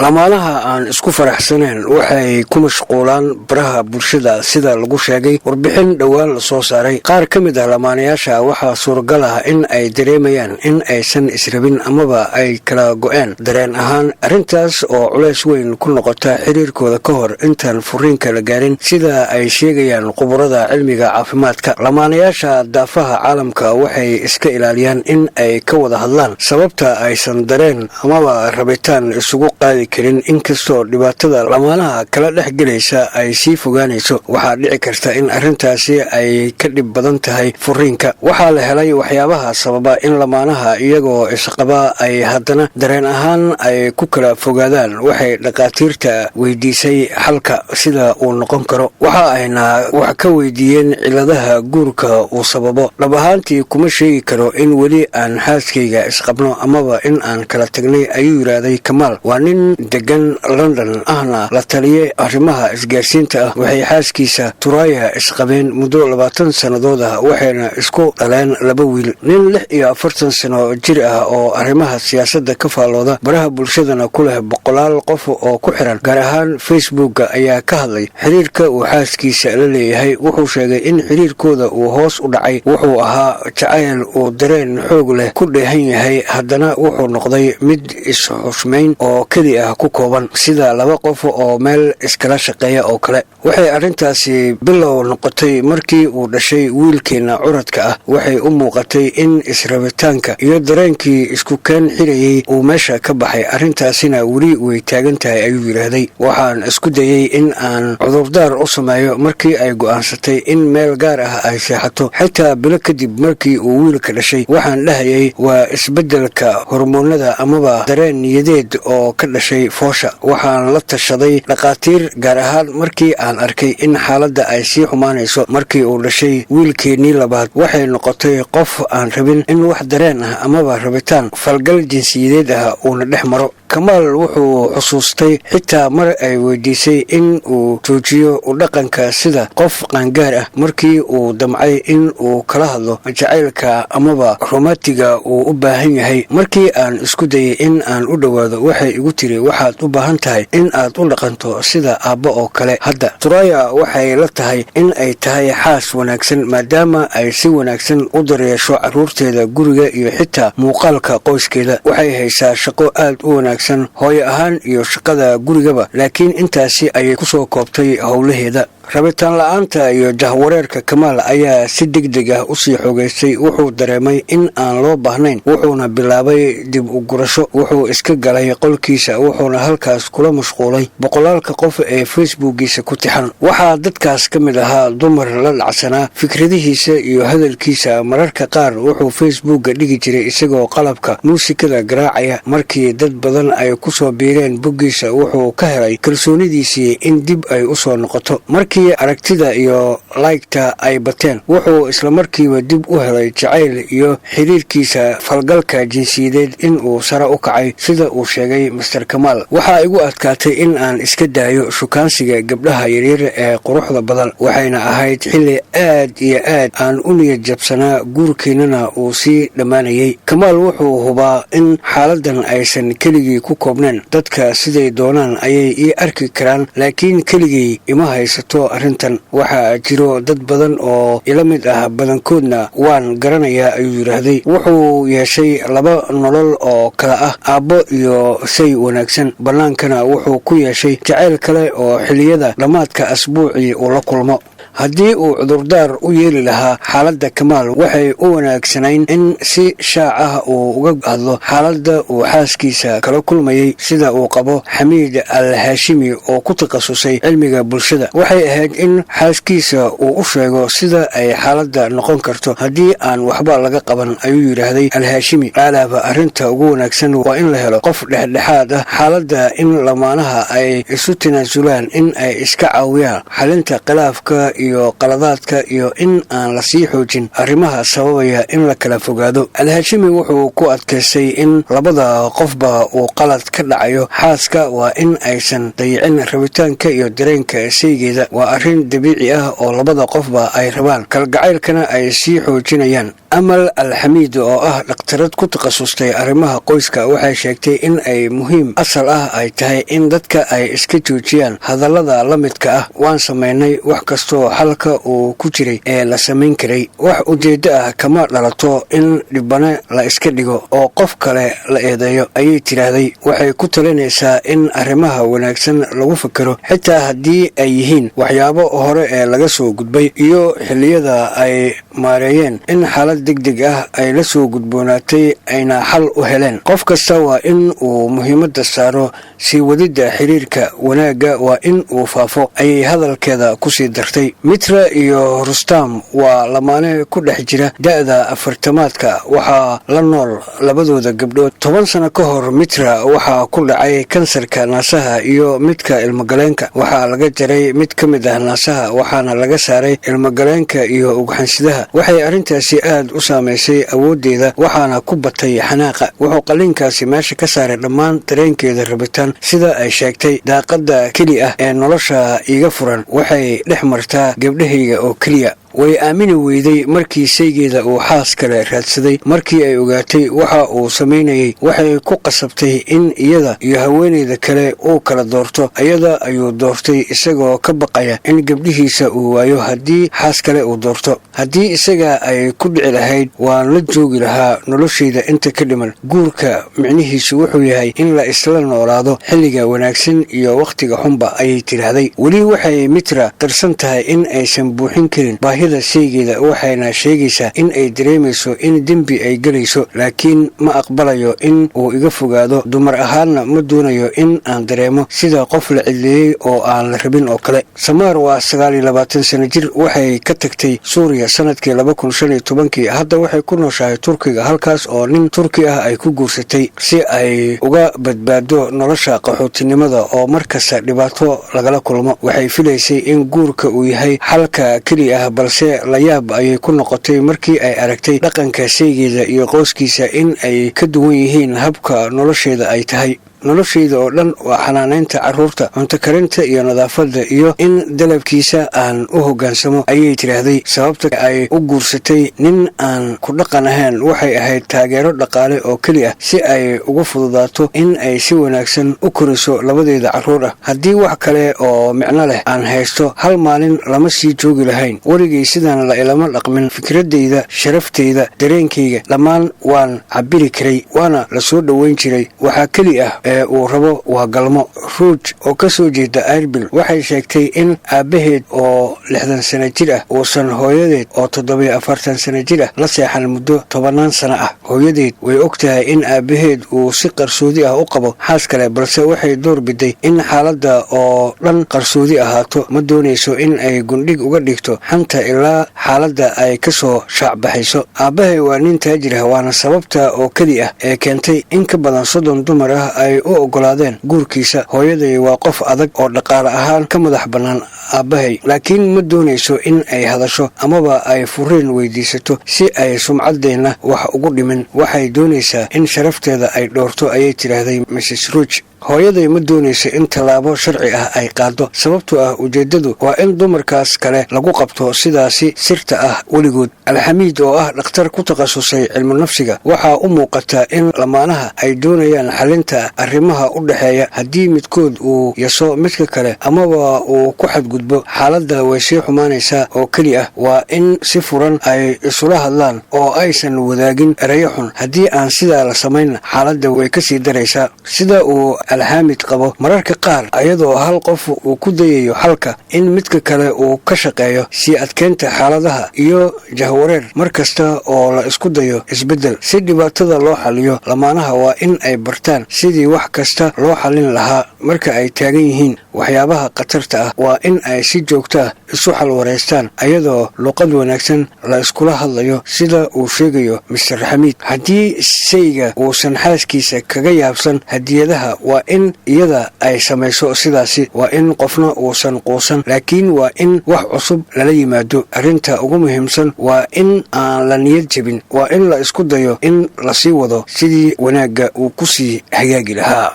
lamaanaha aan isku faraxsaneen waxay ku mashquulaan baraha bulshada sida lagu sheegay warbixin dhowaan la soo saaray. qaar ka mid ah lamaanayaasha waxaa suuragal ah in ay dareemayaan in aysan israbin amaba ay kala go-een dareen ahaan, arrintaas oo culays weyn ku noqota xiriirkooda ka hor intaan furiinka la gaarin sida ay sheegayaan khuburada cilmiga caafimaadka. lamaanayaasha daafaha caalamka waxay iska ilaaliyaan in ay ka wada hadlaan sababta aysan dareen amaba rabitaan isugu qaadi karin. inkastoo dhibaatada lamaanaha kala dhex gelaysa ay sii fogaanayso, waxaa dhici karta in arrintaasi ay ka dhib badan tahay furiinka. waxaa la helay waxyaabaha sababa in lamaanaha iyagoo isqaba ay haddana dareen ahaan ay ku kala fogaadaan. waxay dhakhaatiirta weydiisay xalka sida uu noqon karo, waxa ayna wax ka weydiiyeen ciladaha guurka uu sababo. dhab ahaantii kuma sheegi karo in weli aan xaaskayga isqabno amaba in aan kala tagnay, ayuu yidhaahday Kamaal. waa nin degan London ahna la taliye arrimaha isgaarsiinta ah. waxay xaaskiisa Turaya isqabeen muddo 20 sannadood ah, waxayna isku dhaleen 2 wiil. nin 46 sano jir ah oo arrimaha siyaasadda ka faalooda baraha bulshadana ku leh boqolaal qof oo ku xiran gaar ahaan Facebook ayaa ka hadlay xiriirka uu xaaskiisa la leeyahay. wuxuu sheegay in xiriirkooda uu hoos u dhacay. wuxuu ahaa jacayl uu dareen xoog leh ku dheehan yahay, haddana wuxuu noqday mid is-xushmayn oo keli ah ku kooban, sida 2 qof oo meel iskala shaqeeya oo kale. waxay arrintaasi bilow noqotay markii uu dhashay wiilkeena curadka ah. waxay u muuqatay in israbitaanka iyo dareenkii isku keen xirayay uu meesha ka baxay. arrintaasina weli way taagan tahay, ayuu yidhaahday. waxaan isku dayay in aan cudurdaar u sameeyo markii ay go'aansatay in meel gaar ah ay seexato. xitaa bilo kadib markii uu wiilka dhashay, waxaan dhahayay waa isbeddelka hormoonada amaba dareen niyadeed oo ka dhashay foosha. waxaan la tashaday dhakhaatiir, gaar ahaan markii aan arkay in xaaladda ay sii xumaanayso. markii uu dhashay wiilkeennii labaad, waxay noqotay qof aan rabin in wax dareen ah amaba rabitaan falgal jinsiyadeed ah uuna dhex maro. Kamaal wuxuu xusuustay xitaa mar ay weydiisay in uu joojiyo u dhaqanka sida qof qaangaar ah markii uu damcay in uu kala hadlo jacaylka amaba romantiga uu u baahan yahay. markii aan isku dayay in aan u dhowaado, waxay igu tiri waxaad u baahan tahay in aad u dhaqanto sida aabbo oo kale. hadda Turaya waxay la tahay in ay tahay xaas wanaagsan maadaama ay si wanaagsan u daryeesho carruurteeda, guriga iyo xitaa muuqaalka qoyskeeda. waxay haysaa shaqo aad u wanaagsan hooyo ahaan iyo shaqada gurigaba, laakiin intaasi ayay ku soo koobtay howlaheeda. rabitaan la'aanta iyo jahwareerka Kamaal ayaa si degdeg ah usii xoogaystay. wuxuu dareemay in aan loo baahnayn, wuxuuna bilaabay dib u gurasho. wuxuu iska galay qolkiisa, wuxuuna halkaas kula mashquulay boqolaalka qof ee Facebookiisa ku tixan. waxaa dadkaas ka mid ahaa dumar la dhacsanaa fikradihiisa iyo hadalkiisa. mararka qaar wuxuu Facebooka dhigi jiray isagoo qalabka muusikada garaacaya. markii dad badan ay ku soo biireen boggiisa, wuxuu ka helay kalsoonidiisii in dib ay u soo noqoto. markii aragtida iyo laygta ay bateen, wuxuu islamarkiiba dib u helay jacayl iyo xiriirkiisa falgalka jinsiyadeed in uu sare u kacay, sida uu sheegay Mr. Kamaal. waxaa igu adkaatay in aan iska daayo shukaansiga gabdhaha yaryar ee quruxda badan. waxayna ahayd xilli aad iyo aad aan u niyad jabsanaa, guurkeennana uu sii dhammaanayay. Kamaal wuxuu hubaa in xaaladan aysan keligii ku koobnayn. dadka siday doonaan ayay ii arki karaan, laakiin keligii ima haysato arrintan. waxaa jiro dad badan oo ila mid ah, badankoodna waan garanayaa, ayuu yidhaahday. wuxuu yeeshay 2 nolol oo kala ah aabbo iyo say wanaagsan. bannaankana wuxuu ku yeeshay jacayl kale oo xilliyada dhammaadka asbuucii uu la kulmo. haddii uu cudurdaar u yeeli lahaa xaaladda Kamaal, waxay u wanaagsanayn in si shaac ah uu uga hadlo xaaladda uu xaaskiisa kala kulmayay, sida uu qabo Xamiid Al-Haashimi oo ku takhasusay cilmiga bulshada. waxay ahayd in xaaskiisa uu u sheego sida ay xaaladda noqon karto haddii aan waxba laga qaban, ayuu yidhaahday Al-Haashimi. alaaba arrinta ugu wanaagsan waa in la helo qof dhexdhexaad ah. xaaladda in lamaanaha ay isu tanaasulaan, in ay iska caawiyaan xalinta khilaafka iyo qaladaadka, iyo in aan la sii xoojin arrimaha sababaya in la kala fogaado. Al-Haashimi wuxuu ku adkaystay in labada qofba uu qalad ka dhacayo. xaaska waa in aysan dayicin rabitaanka iyo dareenka saygeeda. waa arrin dabiici ah oo labada qofba ay rabaan, kalgacaylkana ay sii xoojinayaan. amal alxamiid oo ah dhakhtarad ku takhasustay arrimaha qoyska waxay sheegtay in ay muhiim asal ah ay tahay in dadka ay iska joojiyaan hadallada la midka ah waan samaynay wax kastoo xalka uu ku jiray ee la samayn karay wax ujeeddo ah kama dhalato in dhibane la iska dhigo oo qof kale la eedeeyo ayay tidhaahday waxay ku talinaysaa in arrimaha wanaagsan lagu fikiro xitaa haddii ay yihiin waxyaabo hore ee laga soo gudbay iyo xilliyada ay maareeyeen in xaalad degdeg ah ay la soo gudboonaatay ayna xal u heleen qof kasta waa in uu muhiimadda saaro sii wadidda xiriirka wanaagga waa in uu faafo ayay hadalkeeda ku sii dartay mitra iyo rustam waa lamaane ku dhex jira da'da afartamaadka waxaa la nool labadooda gabdhood 10 sano ka hor mitra waxaa ku dhacay kansarka naasaha iyo midka ilmagaleenka waxaa laga jaray mid ka mid ah naasaha waxaana laga saaray ilmagaleenka iyo ugxansidaha waxay arrintaasi aad u saamaysay awooddeeda waxaana ku batay xanaaqa wuxuu qalliinkaasi meesha ka saaray dhammaan dareenkeeda rabitaan sida ay sheegtay daaqadda keli ah ee nolosha iiga furan waxay dhex martaa gabdhahayga oo keliya way aamini weyday markii saygeeda uu xaas kale raadsaday markii ay ogaatay waxa uu samaynayay waxay ku qasabtay in iyada iyo haweenayda kale uu kala doorto iyada ayuu doortay isagoo ka baqaya in gabdhihiisa uu waayo haddii xaas kale uu doorto haddii isaga ay ku dhici lahayd waan la joogi lahaa noloshayda inta ka dhiman guurka micnihiisu wuxuu yahay in la isla noolaado xilliga wanaagsan iyo wakhtiga xunba ayay tidhaahday weli waxay mitra qarsan tahay in aysan buuxin karin shaygeeda waxayna sheegaysaa in ay dareemayso in dembi ay gelayso laakiin ma aqbalayo in uu iga fogaado dumar ahaanna ma doonayo in aan dareemo sida qof la cidleeyey oo aan la rabin oo kale samaar waa 29 sano jir waxay ka tagtay suuriya sanadkii 2015 hadda waxay ku nooshahay turkiga halkaas oo nin turki ah ay ku guursatay si ay uga badbaado nolosha qaxootinimada oo markasta dhibaato lagala kulmo waxay filaysay in guurka uu yahay xalka keli ah balse layaab ayay ku noqotay markii ay aragtay dhaqanka shaygeeda iyo qoyskiisa in ay ka duwan yihiin habka nolosheeda ay tahay noloshayda oo dhan waa xanaanaynta carruurta cunto karinta iyo nadaafadda iyo in dalabkiisa aan u hoggaansamo ayay tidhaahday sababta ay u guursatay nin aan ku dhaqan ahayn waxay ahayd taageero dhaqaale oo keli ah si ay ugu fududaato in ay si wanaagsan u koriso labadeeda carruur ah haddii wax kale oo micno leh aan haysto hal maalin lama sii joogi lahayn weligay sidaan la ilama dhaqmin fikraddayda sharaftayda dareenkayga dhammaan waan cabiri karay waana la soo dhoweyn jiray waxaa keli ah uu rabo waa galmo ruuj oo ka soo jeeda airbil waxay sheegtay in aabbaheed oo 60 sano jir ah uusan hooyadeed oo 47 sano jir ah la seexan muddo 10 sano ah hooyadeed way og tahay in aabbaheed uu si qarsoodi ah u qabo xaas kale balse waxay door biday in xaaladda oo dhan qarsoodi ahaato ma doonayso in ay gundhig uga dhigto xanta ilaa xaaladda ay ka soo shaacbaxayso aabbahay waa nin taajir ah waana sababta oo keli ah ee keentay in ka badan 30 dumar ah ay u ogolaadeen guurkiisa hooyaday waa qof adag oo dhaqaale ahaan ka madax bannaan aabbahay laakiin ma doonayso in ay hadasho amaba ay furiin weydiisato si ay sumcaddeenna wax ugu dhimin waxay doonaysaa in sharafteeda ay dhoorto ayay tidhaahday mrs ruuj hooyaday ma doonayso in tallaabo sharci ah ay qaado sababtoo ah ujeeddadu waa in dumarkaas kale lagu qabto sidaasi sirta ah weligood alxamiid oo ah dhakhtar ku takhasusay cilmu nafsiga waxaa u muuqata in lamaanaha ay doonayaan xalinta arrimaha u dhexeeya haddii midkood uu yaso midka kale amaba uu ku xadgudbo xaaladda way sii xumaanaysaa oo keli ah waa in si furan ay isula hadlaan oo aysan wadaagin erayo xun haddii aan sidaa la samayn xaaladda way ka sii daraysaa sida uu alxaamid qabo mararka qaar ayadoo hal qof uu ku dayayo xalka in midka kale uu ka shaqeeyo sii adkeynta xaaladaha iyo jahwareer mar kasta oo la isku dayo isbeddel si dhibaatada loo xaliyo lamaanaha waa in ay bartaan sidii wax kasta loo xalin lahaa marka ay taagan yihiin waxyaabaha khatarta ah waa in ay si joogto ah isu xalwareystaan ayadoo luqad wanaagsan la iskula hadlayo sida uu sheegayo mister xamiid haddii shayga uusan xaaskiisa kaga yaabsan hadiyadaha waa in iyada ay samayso sidaasi waa in qofna uusan quusan laakiin waa in wax cusub lala yimaado arrinta ugu muhiimsan waa in aan la niyad jebin waa in la isku dayo in lasii wado sidii wanaagga uu ku sii hagaagi lahaa